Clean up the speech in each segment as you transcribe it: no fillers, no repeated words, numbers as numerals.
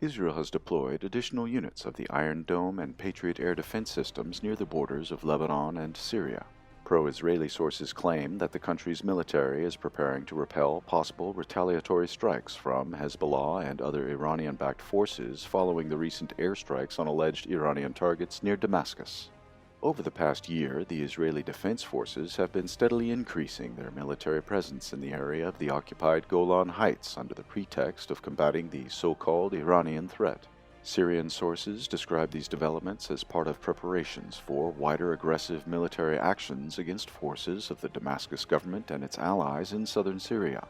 Israel has deployed additional units of the Iron Dome and Patriot air defense systems near the borders of Lebanon and Syria. Pro-Israeli sources claim that the country's military is preparing to repel possible retaliatory strikes from Hezbollah and other Iranian-backed forces following the recent airstrikes on alleged Iranian targets near Damascus. Over the past year, the Israeli Defense Forces have been steadily increasing their military presence in the area of the occupied Golan Heights under the pretext of combating the so-called Iranian threat. Syrian sources describe these developments as part of preparations for wider aggressive military actions against forces of the Damascus government and its allies in southern Syria.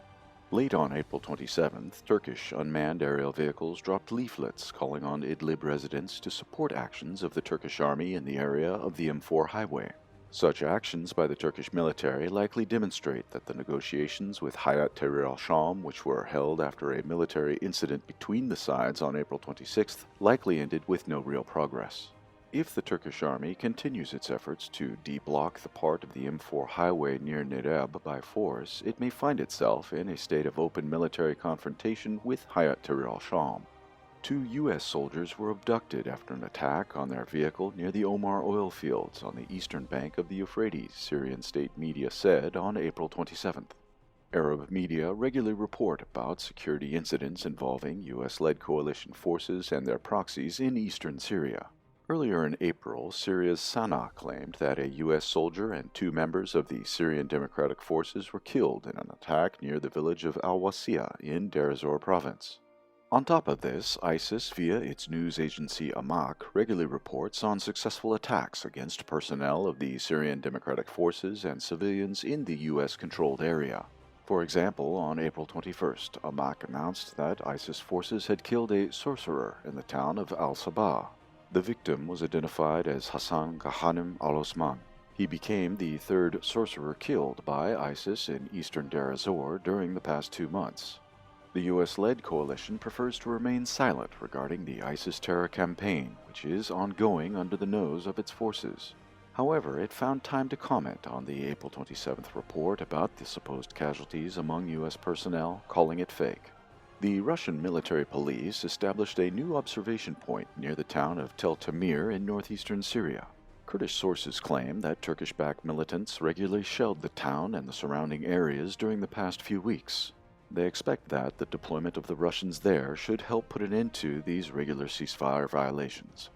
Late on April 27th, Turkish unmanned aerial vehicles dropped leaflets calling on Idlib residents to support actions of the Turkish army in the area of the M4 highway. Such actions by the Turkish military likely demonstrate that the negotiations with Hayat Tahrir al-Sham, which were held after a military incident between the sides on April 26th, likely ended with no real progress. If the Turkish army continues its efforts to de-block the part of the M4 highway near Nereb by force, it may find itself in a state of open military confrontation with Hayat Tahrir al-Sham. 2 U.S. soldiers were abducted after an attack on their vehicle near the Omar oil fields on the eastern bank of the Euphrates, Syrian state media said on April 27th. Arab media regularly report about security incidents involving U.S.-led coalition forces and their proxies in eastern Syria. Earlier in April, Syria's Sana'a claimed that a U.S. soldier and 2 members of the Syrian Democratic Forces were killed in an attack near the village of Al-Wasiya in Deir ez-Zor province. On top of this, ISIS, via its news agency Amaq, regularly reports on successful attacks against personnel of the Syrian Democratic Forces and civilians in the U.S.-controlled area. For example, on April 21st, Amaq announced that ISIS forces had killed a sorcerer in the town of Al-Sabah. The victim was identified as Hassan Ghanem al-Osman. He became the 3rd sorcerer killed by ISIS in eastern Deir ez-Zor during the past 2 months. The U.S.-led coalition prefers to remain silent regarding the ISIS terror campaign, which is ongoing under the nose of its forces. However, it found time to comment on the April 27th report about the supposed casualties among U.S. personnel, calling it fake. The Russian military police established a new observation point near the town of Tel Tamir in northeastern Syria. Kurdish sources claim that Turkish-backed militants regularly shelled the town and the surrounding areas during the past few weeks. They expect that the deployment of the Russians there should help put an end to these regular ceasefire violations.